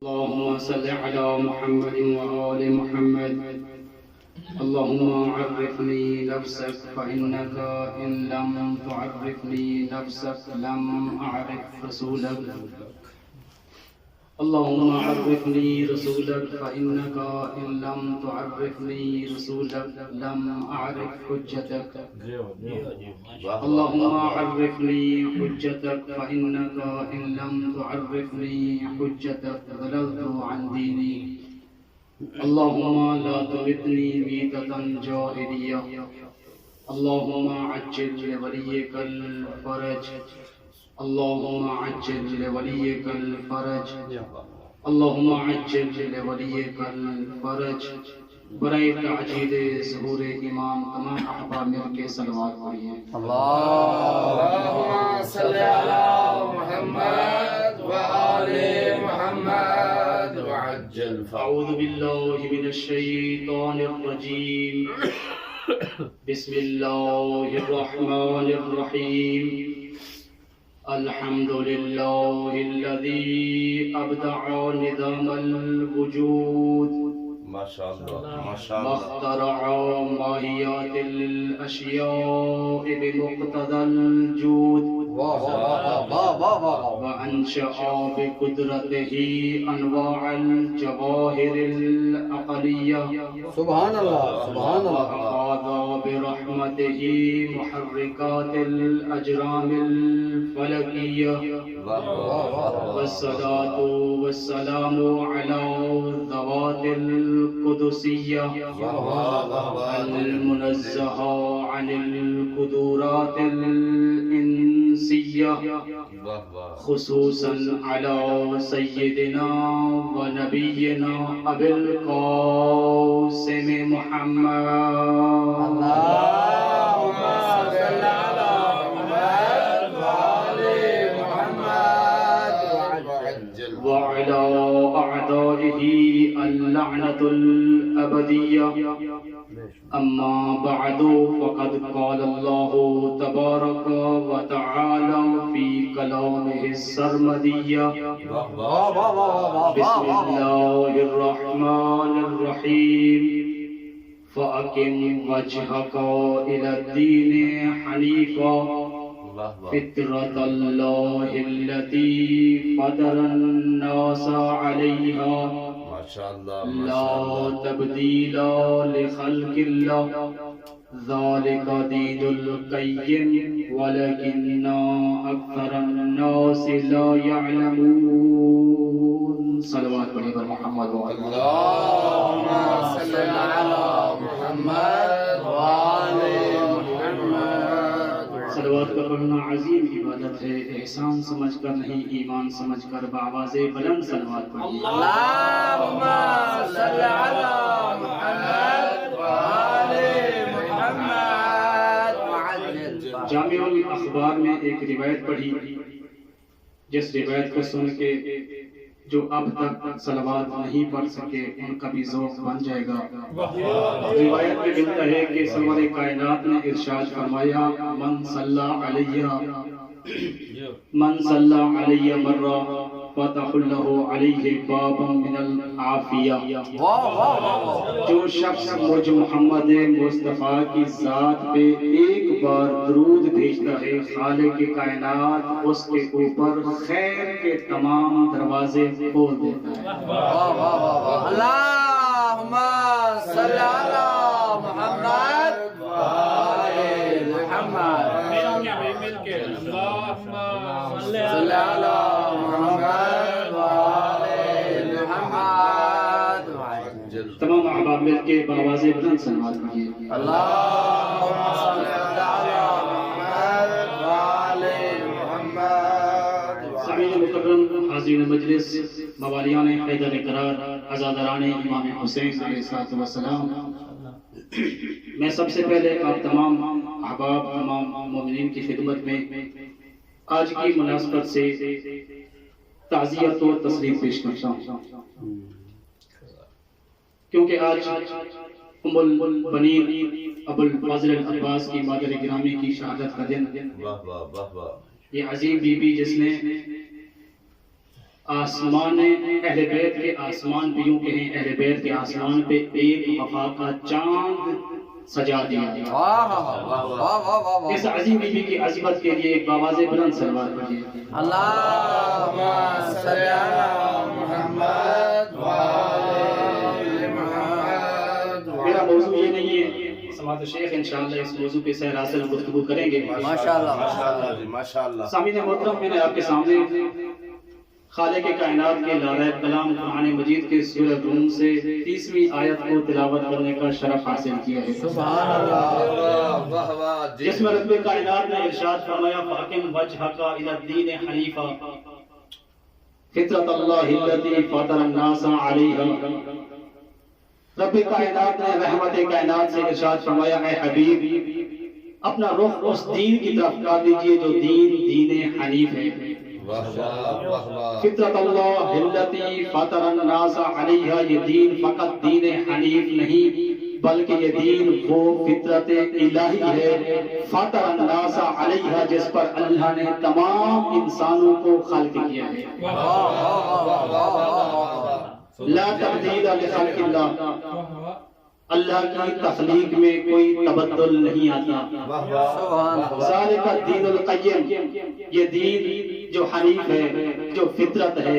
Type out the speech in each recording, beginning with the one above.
اللهم صل على محمد وآل محمد. اللهم عرفني نفسك فإنك إن لم تعرفني نفسك لم أعرف رسولك. اللهم عرفني رسولك فإنك إن لم تعرفني رسولك لم أعرف حجتك. اللهم عرفني حجتك فإنك إن لم تعرفني حجتك ضللت عن ديني. اللهم لا تمتني ميتة جاهلية. اللهم عجل لوليك الفرج. اللهم عجل لوليك الفرج. اللهم عجل لوليك الفرج. برائے تعجیل ظہور امام تمام احباب مل کے صلوات پڑھیے. اللهم صل على محمد وآل محمد وعجل. اعوذ باللہ من الشیطان الرجیم. بسم اللہ الرحمن الرحیم. الحمد للہ الذی ابدع نظام الوجود واخترع ماہیات الاشیاء بمقتضى الجود وانشأ بقدرته انواع الجواہر العقلیہ. سبحان اللہ سبحان اللہ. وأخاذ برحمته محركات الأجرام الفلكية. والصلاة والسلام على الذوات القدسية المنزهة عن القدرات الإنسية، خصوصا على سيدنا ونبينا أبي القاسم محمد. اللهم صل على محمد وآل محمد وعجل. وعلى أعدائه اللعنة الأبدية. أما بعد فقد قال الله تبارك وتعالى في كلامه السرمدي. بسم الله الرحمن الرحيم. فأقم وجهك إلى الدين حنيفا فطرة الله التي فطر الناس عليها لا تبديل لخلق الله ذلك دين القيم ولكن أكثر الناس لا يعلمون. صلوات على محمد وعلى اللهم صل على محمد وآل محمد. صلوات کا پڑھنا عظیم عبادت ہے. احسان سمجھ کر نہیں ایمان سمجھ کر بآواز بلند صلوات پڑھیے. اللهم صل على محمد وآل محمد وعجل. جامع الاخبار میں ایک روایت پڑھی جس روایت کو سن کے جو اب تک صلوات نہیں پڑھ سکے ان کا بھی ذوق بن جائے گا. روایت میں ملتا ہے کہ سرور کائنات نے ارشاد فرمایا من صلی علیہ مرہ فتح اللہ علیہ بابا من العافیہ. جو شخص مجھ محمد مصطفیٰ کی ذات پہ ایک بار درود بھیجتا ہے خالق کائنات اس کے اوپر خیر کے تمام دروازے کھول دیتا ہے. اللهم صل على محمد وآل محمد. صل على محمد وآل محمد. تمام احباب مل کے بآواز بلند صلوات پڑھیے. اللهم صل على محمد وآل محمد. سامعین مکرم، حاضرین مجلس، موالیان حیدر قرار، عزاداران امام حسین علیہ السلام، میں سب سے پہلے آپ تمام احباب تمام مومنین کی خدمت میں آج کی مناسبت سے تعزیت و تسلیت پیش کرتا ہوں، کیونکہ آج ام البنین ابو الفضل العباس کی مادر گرامی کی شہادت کا دن. یہ عظیم بی بی جس نے آسمان اہل بیت کے آسمان پہ یوں کہیں اہل بیت کے آسمان پہ ایک وفا کا چاند سجا دیا گیا۔ واہ واہ واہ واہ واہ، اس عظیم بی بی کی عظمت کے لیے ایک باواز بلند سلوات پڑھیے۔ اللہم صلی علی محمد وآل محمد۔ میرا موضوع یہ نہیں ہے، سماعت شیخ انشاءاللہ اس موضوع پہ سیر حاصل گفتگو کریں گے۔ ماشاءاللہ ماشاءاللہ ماشاءاللہ۔ سامعین محترم، میں نے آپ کے سامنے خالق کائنات کے لارب کلام قرآن مجید کے سورہ روم سے 30ویں آیت کو تلاوت کرنے کا شرف حاصل کیا ہے۔ سبحان اللہ، واہ واہ، جس میں رب کائنات نے ارشاد فرمایا فَأَقِمْ وَجْهَكَ إِلَى الدِّينِ حَنِيفًا فِطْرَتَ اللَّهِ الَّتِي فَطَرَ النَّاسَ عَلَيْهَا۔ رب کائنات نے رحمت کائنات سے ارشاد فرمایا اے حبیب اپنا رخ اس دین کی طرف کر دیجئے جو دین حنیف ہے۔ فطرت اللہ التی فطر الناس علیہا، یہ دین فقط دین حنیف نہیں بلکہ یہ دین وہ فطرت الہی ہے فطر الناس علیہا جس پر اللہ نے تمام انسانوں کو خلق کیا ہے۔ لا تبدیل لخلق اللہ، اللہ کی تخلیق میں کوئی تبدل نہیں آتا۔ ذالک الدین القیم، یہ دین جو حنیف ہے، جو فطرت ہے،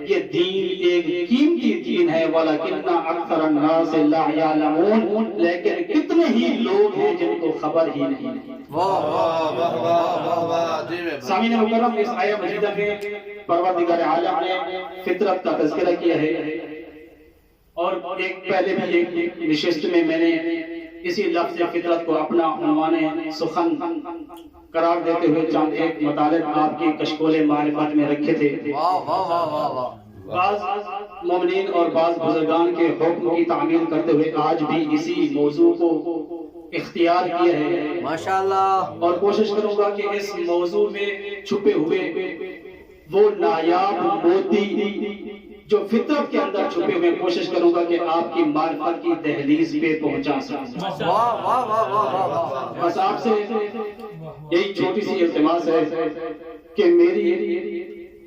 یہ دین ایک قیمتی دین ہے۔ وَلَكِنَّ أَكْثَرَ النَّاسِ لَا يَعْلَمُونَ، لیکن کتنے ہی لوگ ہیں جن کو خبر ہی نہیں۔ سامعین مکرم، اس آیہ مجیدہ میں پروردگار عالم نے فطرت کا تذکرہ کیا ہے، اور ایک پہلے بھی ایک نشست میں نے اسی لفظ فطرت کو اپنا عنوان سخن قرار دیتے ہوئے چند ایک مطالب آپ کی کشکول معرفت میں رکھے تھے۔ بعض مومنین اور بعض بزرگان کے حکم کی تعمیل کرتے ہوئے آج بھی اسی موضوع کو اختیار کیا ہے ماشاءاللہ، اور کوشش کروں گا کہ اس موضوع میں چھپے ہوئے وہ نایاب موتی جو فطرت کے اندر چھپے ہوئے کوشش کروں گا کہ آپ کی معرفت کی دہلیز پہ پہنچا سکوں۔ بس آپ سے یہی چھوٹی سی التماس ہے کہ میری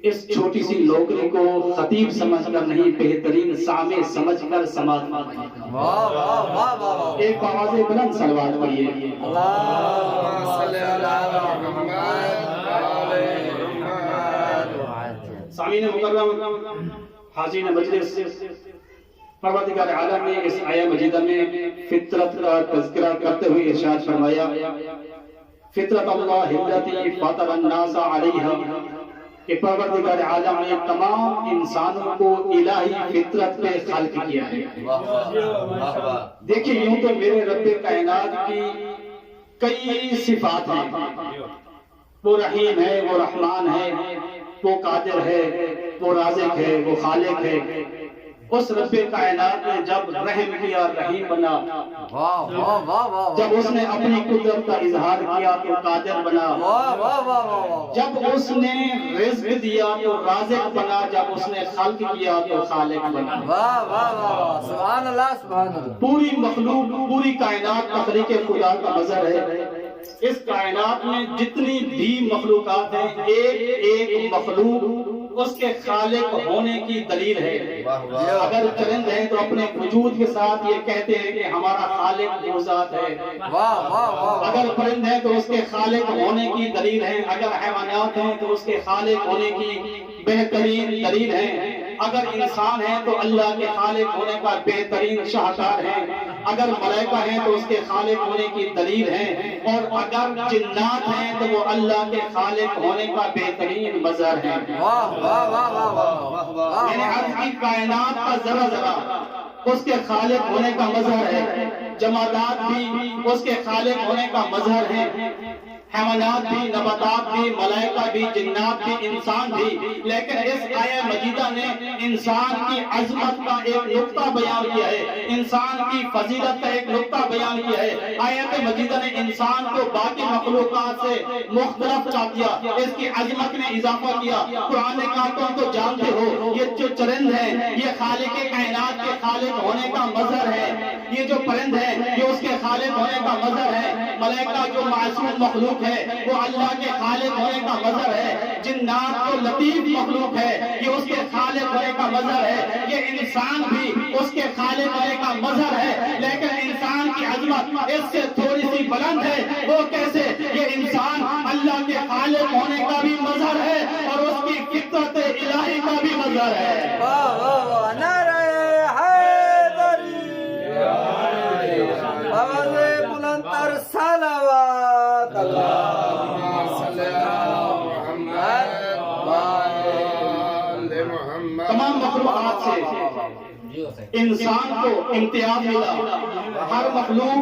اس چھوٹی سی نوکری کو خطیب سمجھ کر نہیں بہترین سامع سمجھ کر سماعت فرمائیے۔ ایک آواز بلند صلوات پڑھیے۔ اللہم صلی علی محمد وآل محمد۔ سامعین مکرم، حاضرین مجلس، پروردگار عالم نے اس آیہ مجیدہ میں فطرت کا تذکرہ کرتے ہوئے ارشاد فرمایا فطرت اللہ التی فطر الناس علیہا، کہ پروردگار عالم نے تمام انسانوں کو الہی فطرت پہ خلق کیا ہے۔ دیکھیں، یوں تو میرے رب کائنات کی کئی صفات ہیں، وہ رحیم ہے، وہ رحمان ہے، وہ قادر ہے، وہ رازق ہے، وہ خالق ہے۔ اس رب کائنات نے جب رحم کیا رحیم بنا، جب اس نے اپنی قدرت کا اظہار کیا تو قادر بنا، جب اس نے رزق دیا تو رازق بنا، جب اس نے خلق کیا تو خالق بنا۔ سبحان اللہ سبحان اللہ۔ پوری مخلوق، پوری کائنات تخلیق خدا کا مظہر ہے۔ اس کائنات میں جتنی بھی مخلوقات ہیں، ایک ایک مخلوق اس کے خالق ہونے کی دلیل ہے۔ اگر چرند ہیں تو اپنے وجود کے ساتھ یہ کہتے ہیں کہ ہمارا خالق وہ ذات ہے۔ اگر پرند ہیں تو اس کے خالق ہونے کی دلیل ہے۔ اگر حیوانات ہیں تو اس کے خالق ہونے کی بہترین دلیل ہے۔ اگر انسان ہیں تو اللہ کے خالق ہونے کا بہترین شاہکار ہے۔ اگر ملائکہ ہیں تو اس کے خالق ہونے کی دلیل ہے، اور اگر جنات ہیں تو وہ اللہ کے خالق ہونے کا بہترین مظہر ہے۔ میں نے عرض کی کائنات کا ذرہ ذرہ اس کے خالق ہونے کا مظہر ہے، جمادات بھی اس کے خالق ہونے کا مظہر ہے، حیوانات بھی، نباتات بھی، ملائکہ بھی، جنات بھی، انسان بھی۔ لیکن اس آیہ مجیدہ نے انسان کی عظمت کا ایک نقطہ بیان کیا ہے، انسان کی فضیلت کا ایک نقطہ بیان کیا ہے۔ آیت مجیدہ نے انسان کو باقی مخلوقات سے مختلف کر دیا، اس کی عظمت میں اضافہ کیا۔ قرآن نے کہا تم تو جانتے ہو یہ جو چرند ہے یہ خالق کائنات کے خالق ہونے کا مظہر ہے، یہ جو پرند ہے یہ اس کے خالق ہونے کا مظہر ہے، ملائکہ جو معصوم مخلوق ہے وہ اللہ کے خالق ہونے کا مظہر ہے، جنات جو لطیف مخلوق ہے یہ اس کے خالق ہونے کا مظہر ہے، یہ انسان بھی اس کے خالق ہونے کا مظہر ہے، لیکن انسان کی عظمت اس سے تھوڑی سی بلند ہے۔ وہ کیسے؟ یہ انسان اللہ کے خالق ہونے کا بھی مظہر ہے اور اس کی فطرت الہی کا بھی مظہر ہے۔ واہ واہ واہ، نعرہ حیدری، آواز بلند تر صلوات، اللہم صلی علی محمد۔ تمام مخلوقات سے انسان کو امتیاز ملا، ہر مخلوق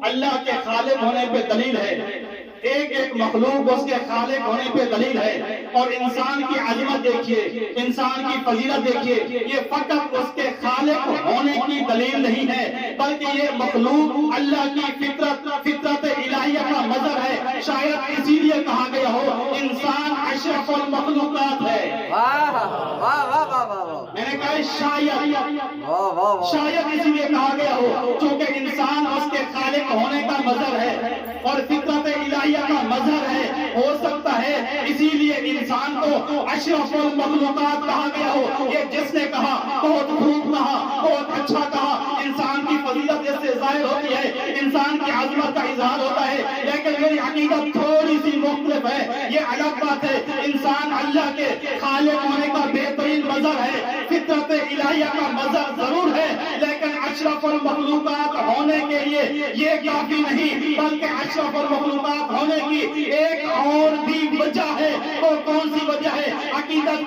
اللہ کے خالق ہونے پہ دلیل ہے، ایک ایک مخلوق اس کے خالق ہونے پہ دلیل ہے، اور انسان کی عظمت دیکھیے، انسان کی فضیلت دیکھیے، یہ فقط اس کے خالق ہونے کی دلیل نہیں ہے بلکہ یہ مخلوق اللہ کی فطرت الہیہ کا مظہر ہے۔ شاید اسی لیے کہا گیا ہو انسان اشرف المخلوقات ہے۔ واہ واہ واہ واہ واہ، میں نے کہا شاید واہ واہ، شاید اسی لیے کہا گیا ہو چونکہ انسان اس کے خالق ہونے کا مظہر ہے اور فطرت الہیہ کا مظہر ہے، ہو سکتا ہے اسی لیے انسان کو اشرف المخلوقات کہا گیا ہو۔ یہ جس نے کہا بہت خوب کہا، بہت اچھا کہا، انسان کی فضیلت اس سے ظاہر ہوتی ہے، انسان کی عظمت کا اظہار ہوتا ہے، لیکن میری عقیدت تھوڑی سی مختلف ہے۔ یہ الگ بات ہے، انسان اللہ کے خالق ہونے کا بہترین مظہر ہے، فطرت الہیہ کا مظہر ضرور ہے، لیکن اشرف المخلوقات ہونے کے لیے یہ کافی نہیں بلکہ اشرف المخلوقات ہونے کی ایک اور بھی وجہ ہے۔ وہ کون سی وجہ ہے؟ عقیدت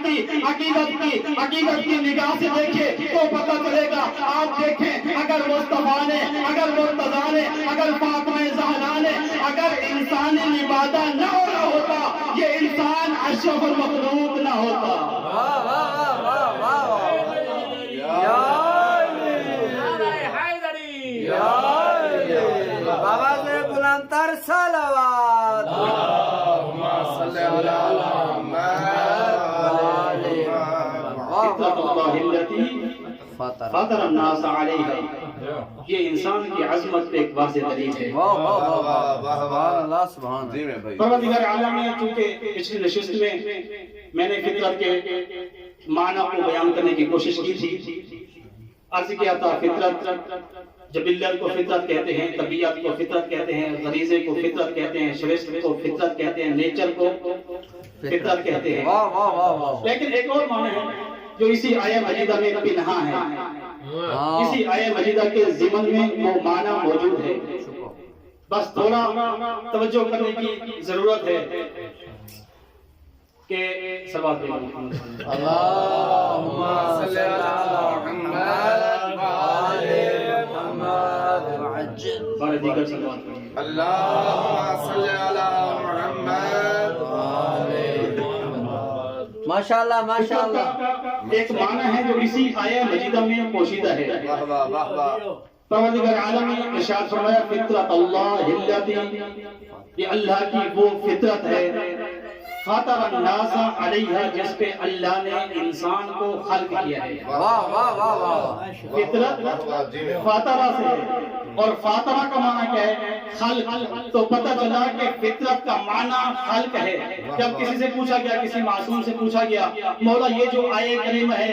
کی نگاہ سے دیکھیں تو پتہ چلے گا۔ آپ دیکھیں اگر مصطفیٰ نے، اگر مرتضیٰ نے، اگر فاطمہ زہرا نے، اگر انسانی نبادہ نہ ہو رہا ہوتا یہ انسان اشرف المخلوق نہ ہوتا۔ واہ واہ واہ واہ واہ، یا حیدری، یا آواز بلند تر صلوات، اللہم صلی علی فطرت اللہ التی محمد۔ فطر الناس علیہا، یہ انسان کی عظمت پہ ایک واضح دلیل ہے۔ واہ واہ واہ واہ، سبحان اللہ سبحان اللہ۔ پروردگار عالم نے چونکہ پچھلی نشست میں میں نے فطرت کے معنی کو بیان کرنے کی کوشش کی تھی، عرض کیا تھا فطرت جبلت کو فطرت کہتے ہیں، طبیعت کو فطرت کہتے ہیں، غریزے کو فطرت کہتے ہیں، شرشت کو فطرت کہتے ہیں، نیچر کو فطرت کہتے ہیں۔ واہ واہ واہ واہ، لیکن ایک اور معنی ہے جو اسی آیہ مجیدہ میں پنہا ہے، اسی آیہ مجیدہ کے ضمن میں وہ معنی موجود ہے، بس تھوڑا توجہ کرنے کی ضرورت ہے کہ صلوات محمد اللہم صلی علی محمد وآل محمد وعجل اور دیگر صلوات پڑھیں۔ اللہم صلی علی محمد وآل محمد۔ ماشاءاللہ ماشاءاللہ، ایک معنی ہے جو اسی آیہ مجیدہ میں پوشیدہ ہے۔ پروردگار عالم نے ارشاد فرمایا فطرت اللہ التی، یہ اللہ کی وہ فطرت ہے، فطر الناس علیہا، جس پہ اللہ نے انسان کو خلق کیا ہے۔ واہ واہ واہ واہ، فطرت فاطرہ سے ہے، اور فاطرہ کا معنی کیا ہے؟ خلق۔ تو پتہ چلا کہ فطرت کا معنی خلق ہے۔ جب کسی سے پوچھا گیا، کسی معصوم سے پوچھا گیا مولا یہ جو آیہ کریمہ ہے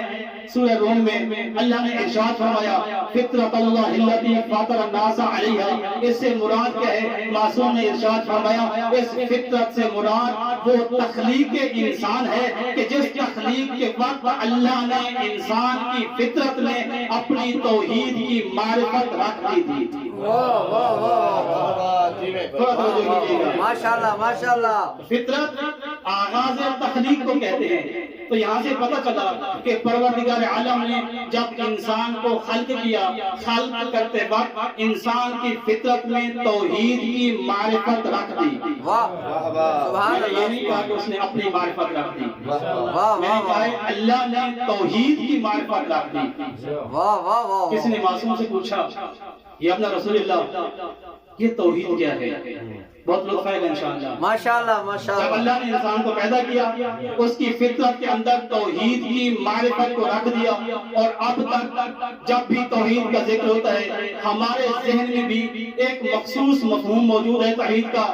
سورہ روم میں اللہ نے ارشاد فرمایا فطرت اللہ التی فطر الناس علیہا، اس سے مراد کیا ہے؟ معصوم نے ارشاد فرمایا اس فطرت سے مراد وہ تخلیق انسان ہے کہ جس تخلیق کے وقت اللہ نے انسان کی فطرت میں اپنی توحید کی معرفت رکھ دی تھی۔ واہ واہ واہ، تھوڑا توجہ کیجیے گا۔ ماشاءاللہ ماشاءاللہ، فطرت آغاز تخلیق کو کہتے ہیں۔ تو یہاں سے پتہ چلا کہ پروردگار عالم نے جب انسان کو خلق کیا، خلق کرتے وقت انسان کی فطرت میں توحید کی معرفت رکھ دی۔ واہ سبحان میں نے یہ اللہ، نہیں کہا کہ اس نے اپنی معرفت رکھ دی، واہ میں نے واہ کہا ہے اللہ نے توحید کی معرفت رکھ دی۔ واہ واہ واہ، کسی نے معصوم سے پوچھا یا اپنا رسول اللہ یہ توحید کیا ہے؟ بہت لطف آئے گا انشاءاللہ۔ ماشاءاللہ جب ماشاءاللہ۔ اللہ نے انسان کو پیدا کیا اس کی فطرت کے اندر توحید کی معرفت کو رکھ دیا، اور اب تک جب بھی توحید کا ذکر ہوتا ہے ہمارے ذہن میں بھی ایک مخصوص مفہوم موجود ہے توحید کا۔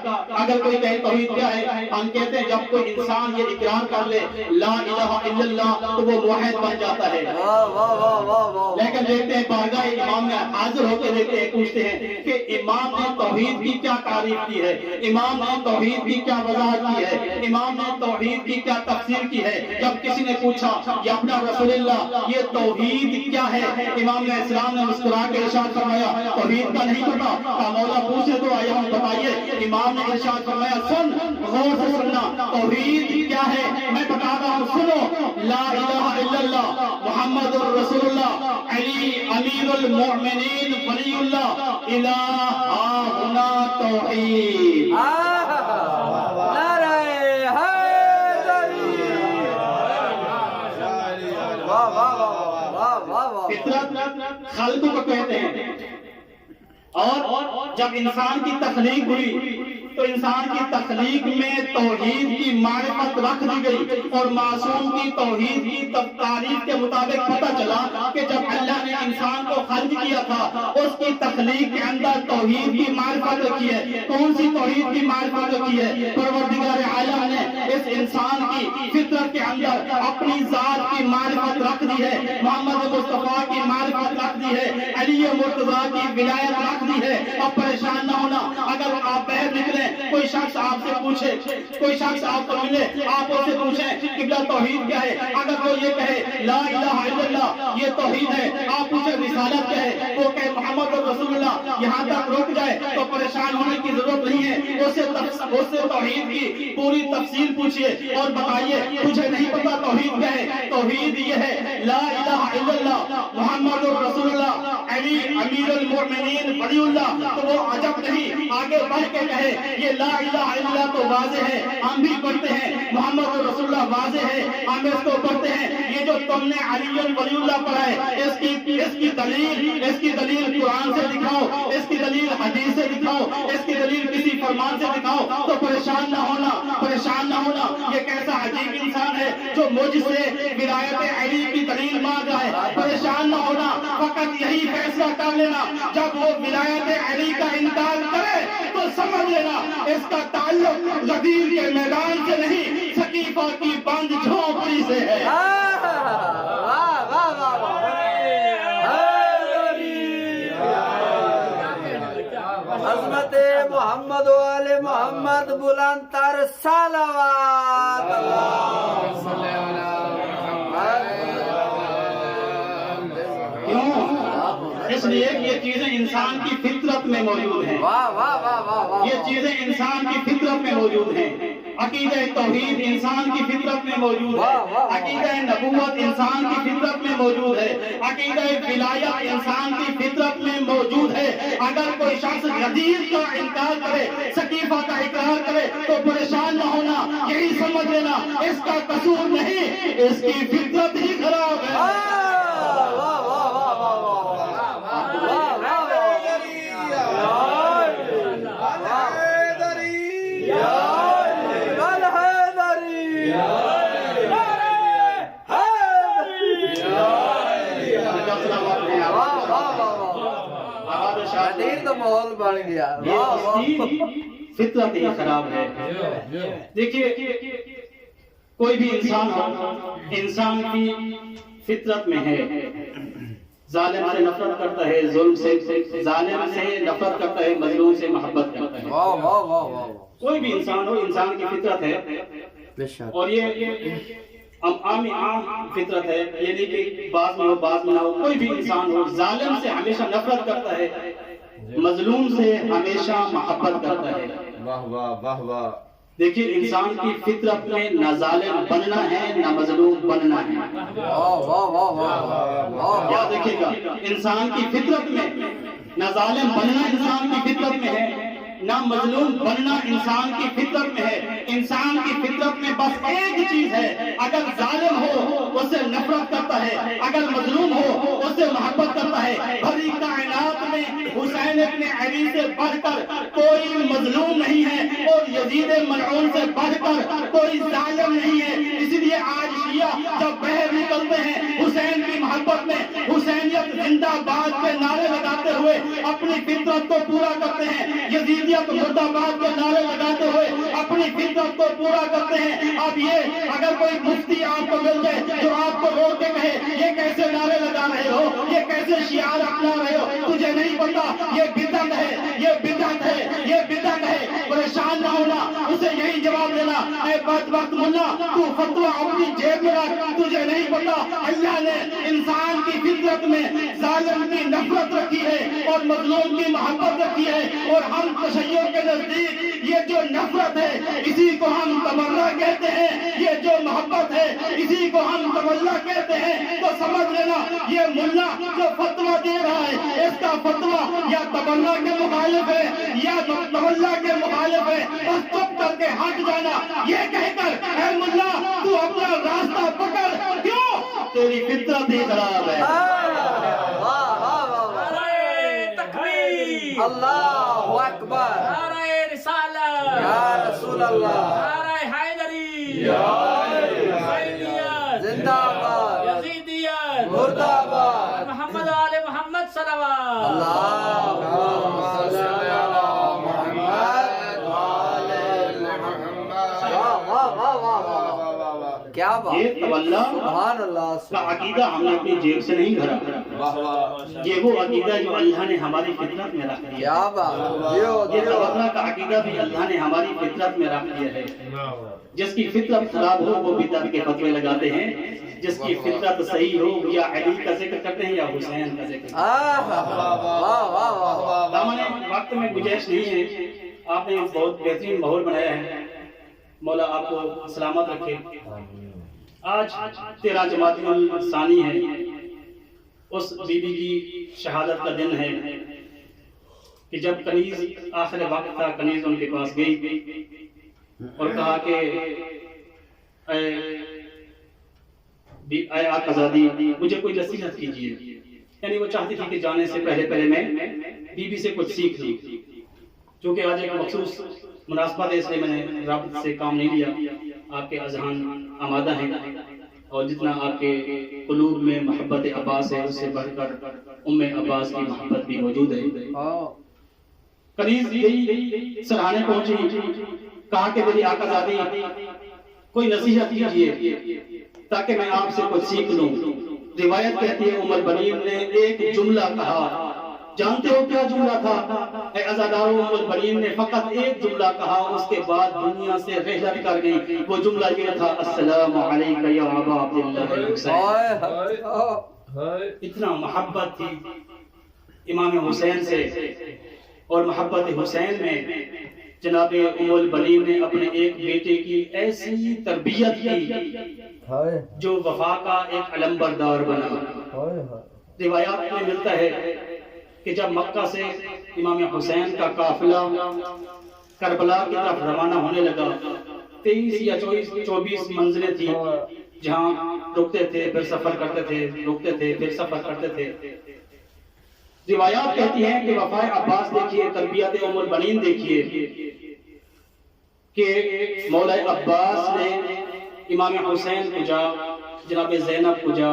اگر کوئی کہے توحید کیا ہے، ہم کہتے ہیں جب کوئی انسان یہ اقرار کر لے لا الہ الا اللہ تو وہ موحد بن جاتا ہے۔ واہ واہ واہ واہ واہ۔ لیکن دیکھتے ہیں بارگاہ امام میں حاضر ہوتے دیکھتے ہیں، پوچھتے ہیں کہ امام نے توحید کی کیا تعریف کی ہے، امام نے توحید کی کیا وضاحت کی ہے، امام نے توحید کی کیا تفسیر کی ہے۔ جب کسی نے پوچھا یا اپنا رسول اللہ یہ توحید کیا ہے، امام علیہ السلام نے مسکرا کے ارشاد فرمایا توحید کا نہیں پتا، کہا مولا پوچھے تو آیا ہم بتائیے۔ امام نے ارشاد فرمایا سن، غور سے سننا، توحید کیا ہے میں بتا رہا ہوں، سنو، لا الہ الا اللہ محمد الرسول اللہ علی امیر المؤمنین ولی اللہ الہ ہنا توحید۔ نعرہ حیدری۔ واہ واہ واہ واہ واہ واہ۔ فطرت خلق کو کہتے ہیں، اور جب انسان کی تخلیق ہوئی تو انسان کی تخلیق میں توحید کی معرفت رکھ دی گئی، اور معصوم کی توحید کی تعریف کے مطابق پتہ چلا کہ جب اللہ نے انسان کو خلق کیا تھا اس کی تخلیق کے اندر توحید کی معرفت رکھی ہے۔ کون سی توحید کی معرفت رکھی ہے؟ پروردگار عالم نے اس انسان کی فطرت کے اندر اپنی ذات کی معرفت رکھ دی ہے، محمد مصطفیٰ کی معرفت رکھ دی ہے، علی مرتضیٰ کی ولایت رکھ دی ہے۔ اب پریشان نہ ہونا، اگر آپ باہر نکلے کوئی شخص آپ سے پوچھے، کوئی شخص آپ کو ملے، آپ اس سے پوچھیں قبلہ توحید کیا ہے، اگر وہ یہ کہے لا الہ الا اللہ یہ توحید ہے، آپ پوچھیں رسالت کیا ہے، وہ کہے محمد رسول اللہ، یہاں تک رک جائے تو پریشان ہونے کی ضرورت نہیں ہے، اس سے توحید کی پوری تفصیل پوچھئے اور بتائیے مجھے نہیں پتا توحید کیا ہے۔ توحید یہ ہے لا الہ الا اللہ محمد رسول اللہ علی امیر المؤمنین ولی اللہ، تو وہ عجب نہیں، آگے بڑھ کے کہے یہ لا الہ الا اللہ تو واضح ہے، ہم بھی پڑھتے ہیں، محمد رسول اللہ واضح ہے، ہم اس کو پڑھتے ہیں، یہ جو تم نے علی ولی اللہ پڑھا ہے اس کی دلیل قرآن سے دکھاؤ، اس کی دلیل حدیث سے دکھاؤ، اس کی دلیل کسی فرمان سے دکھاؤ، تو پریشان نہ ہونا، یہ کیسا عجیب انسان ہے جو مجھ سے ولایت علی کی دلیل مانگ رہا ہے۔ پریشان نہ ہونا، فقط یہی فیصلہ کر لینا جب وہ ولایت علی کا انکار کرے تو سمجھ لینا اس کا تعلق غدیر کے میدان سے نہیں سقیفہ کی بند جھونپڑی سے ہے۔ عظمت محمد و آل محمد بلند تر صلوات۔ اللہم صلی علی کیوں؟ اس لیے کہ یہ چیزیں انسان کی فطرت میں موجود ہیں، یہ چیزیں انسان کی فطرت میں موجود ہیں۔ عقیدہ توحید انسان کی فطرت میں موجود ہے، عقیدہ نبوت انسان کی فطرت میں موجود ہے، عقیدہ ولایت انسان کی فطرت میں موجود ہے۔ اگر کوئی شخص غدیر کا انکار کرے، سقیفہ کا اقرار کرے تو پریشان نہ ہونا، یہی سمجھ لینا اس کا قصور نہیں، اس کی فطرت ہی خراب ہے۔ تو ماحول بن گیا، فطرت ہی خراب ہے۔ دیکھیے کوئی بھی انسان ہو، انسان کی فطرت میں ہے ظالم سے نفرت کرتا ہے، ظلم سے ظالم سے نفرت کرتا ہے، مظلوم سے محبت کرتا ہے۔ کوئی بھی انسان ہو، انسان کی فطرت ہے، اور یہ عام فطرت ہے، یہ نہیں کہ بعض میں ہو بعض میں نہ ہو۔ کوئی بھی انسان ہو ظالم سے ہمیشہ نفرت کرتا ہے، مظلوم سے ہمیشہ محبت کرتا ہے۔ واہ واہ واہ واہ۔ دیکھیے انسان کی فطرت میں نہ ظالم بننا ہے نہ مظلوم بننا ہے۔ یاد رکھیے گا، انسان کی فطرت میں نہ ظالم بننا انسان کی فطرت میں ہے، نہ مظلوم بننا انسان کی فطرت میں ہے۔ انسان کی فطرت میں بس ایک چیز ہے، اگر ظالم ہو اس سے نفرت کرتا ہے، اگر مظلوم ہو اس سے محبت کرتا ہے۔ بھری کائنات میں حسین ابن علی سے بڑھ کر کوئی مظلوم نہیں ہے اور یزید ملعون سے بڑھ کر کوئی ظالم نہیں ہے. اس لیے آج شیعہ جب باہر نکلتے ہیں حسین کی محبت میں حسینیت زندہ باد کے نعرے لگاتے ہوئے اپنی فطرت کو پورا کرتے ہیں, یزیدیت مرد آباد کے نعرے لگاتے ہوئے اپنی فطرت کو پورا کرتے ہیں. اب یہ اگر کوئی مفتی آپ کو مل جائے جو آپ کو روک کے کہے یہ کیسے نعرے لگا رہے ہو, یہ کیسے شعار اپنا رہے ہو, تجھے نہیں پتا یہ بدعت ہے, یہ بدعت ہے, یہ بدعت ہے, پریشان نہ ہونا, اسے یہی جواب دینا, اے بدبخت ملا تو فتویٰ اپنی جیب میں رکھ, تجھے نہیں پتا اللہ نے انسان کی فطرت میں ظالم کی نفرت رکھی ہے اور مظلوم کی محبت رکھی ہے, اور ہم تشیع کے نزدیک یہ جو نفرت ہے اسی کو ہم تبرہ کہتے ہیں, یہ جو محبت ہے اسی کو ہم تولہ کہتے ہیں. تو سمجھ لینا یہ ملا جو فتویٰ دے رہا ہے اس کا فتویٰ یا تبرہ کے مخالف ہے یا تولہ کے مخالف ہے, بس چپ کر کے ہٹ جانا, یہ کہہ کر اے ملا تو اپنا راستہ پکڑ, کیوں تیری فطرت ہی خراب ہے. تکبیر, اللہ اکبر, نعرہ رسالت یا رسول اللہ, نعرہ حیدری حسینیت زندہ باد, یزیدیت مرد آباد, محمد آل محمد صلوات. اللہم صلی علی محمد وآل محمد. واہ واہ واہ واہ واہ, کیا بات, یہ تولہ سبحان اللہ, کا عقیدہ ہم نے اپنی جیب سے نہیں بھرا, یہ وہ عقیدہ جو اللہ نے ہماری فطرت میں رکھ دیا. کیا بات, یہ تولہ کا عقیدہ بھی اللہ نے ہماری فطرت میں رکھ دیا ہے. جس کی فطرت خراب ہو وہ بدعت کے فتوے لگاتے ہیں, جس کی فطرت صحیح ہو یا علی کا ذکر کرتے ہیں یا حسین کا ذکر. دامن وقت میں گنجائش نہیں ہے, آپ نے بہت بہترین ماحول بنایا ہے, مولا آپ کو سلامت رکھے. آج 13 جمادی الثانی ہے, اس بی بی کی شہادت کا دن ہے کہ جب کنیز آخر وقت تھا, کنیز ان کے پاس گئی اور کہا کہ اے آقازادی مجھے کوئی نصیحت کیجیے, یعنی وہ چاہتی تھی کہ جانے سے پہلے میں بی بی سے کچھ سیکھ لوں, چونکہ آج ایک مخصوص مناسبت ہے اس لیے میں نے رب سے کام نہیں لیا. آپ کے اذہان آمادہ ہیں اور جتنا آپ کے قلوب میں محبت عباس ہے اس سے بڑھ کر ام عباس کی محبت بھی موجود ہے. کنیز گئی, سرہانے پہنچی, کہا کہ میری آقازادی کوئی نصیحت کیجیے تاکہ میں آپ سے کچھ سیکھ لوں. روایت کہتی ہے ام البنین نے ایک جملہ کہا, جانتے ہو کیا جملہ تھا؟ اے عزادارو, ام البنین نے فقط ایک جملہ کہا, اس کے بعد دنیا سے رحلت کر گئی. وہ جملہ یہ تھا, السلام علیکم یا ابا عبداللہ الحسین. اتنا محبت تھی امام حسین سے, اور محبت حسین میں جناب ام البنین نے اپنے ایک بیٹے کی ایسی تربیت کی جو وفا کا ایک علمبردار بنا. روایات میں ملتا ہے کہ جب مکہ سے امام حسین کا قافلہ کربلا کی طرف روانہ ہونے لگا, 23 یا 24 منزلیں تھیں جہاں رکتے تھے پھر سفر کرتے تھے, رکتے تھے پھر سفر کرتے تھے. روایات کہتی ہیں کہ وفا عباس دیکھیے, تربیت ام البنین دیکھیے کہ مولا عباس نے امام حسین کو جا, جناب زینب کو جا,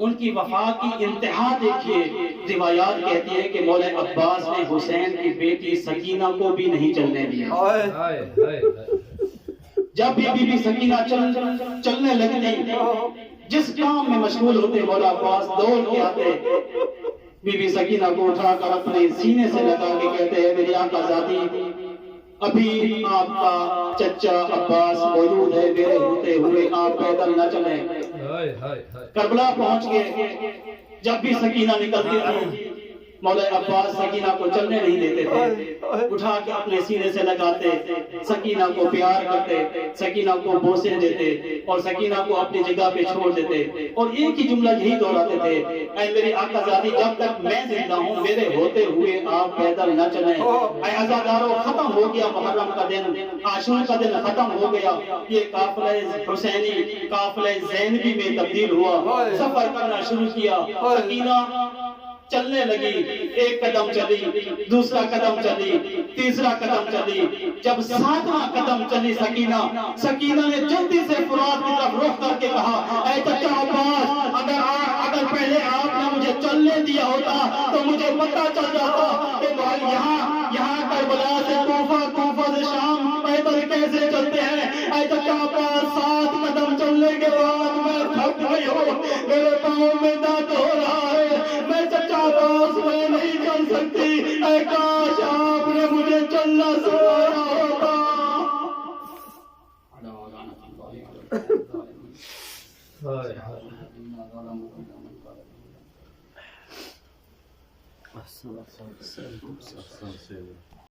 ان کی وفا کی انتہا دیکھیے. روایات کہتی ہے کہ مولا عباس نے حسین کی بیٹی سکینہ کو بھی نہیں چلنے دیا. جب بھی بی بی سکینہ چلنے لگتی, جس کام میں مشغول ہوتے مولا عباس دوڑ کے آتے, بی بی سکینہ کو اٹھا کر اپنے سینے سے لگا کے کہتے ہیں میری آقازادی ابھی آپ کا چچا عباس موجود ہے, میرے ہوتے ہوئے آپ پیدل نہ چلیں. کربلا پہنچ گئے, جب بھی سکینہ نکلتی تھی مولا عباس سکینہ کو چلنے نہیں دیتے تھے, اٹھا کے اپنے سینے سے لگاتے, سکینہ کو پیار کرتے, سکینہ کو بوسے دیتے اور سکینہ کو اپنی جگہ پہ چھوڑ دیتے, اور ایک ہی جملہ یہی دہراتے تھے, اے میری آقازادی جب تک میں زندہ ہوں میرے ہوتے ہوئے آپ پیدل نہ چلیں. اے عزادارو, ختم ہو گیا محرم کا دن, عاشور کا دن ختم ہو گیا, یہ قافلہ حسینی قافلہ زینبی میں تبدیل ہوا, سفر کرنا شروع کیا. سکینہ چلنے لگی، ایک قدم چلی، دوسرا قدم چلی، تیسرا قدم چلی، جب 7واں قدم چلی سکینہ نے جلدی سے فرات کی طرف رخ کر کے کہا اے چچا عباس، اگر پہلے آپ نے مجھے چلنے دیا ہوتا تو مجھے پتہ چل جاتا کہ بھائی یہاں کربلا سے کوفہ سے شام پیدل کیسے چلتے ہیں۔ اے چچا عباس، 7 قدم چلنے کے بعد میں تھک گئی ہوں، میرے پاؤں میں درد ہو رہا ہے، میں چچا عباس میں نہیں چل سکتی، اے کاش آپ نے مجھے چلنا سکھایا ہوتا۔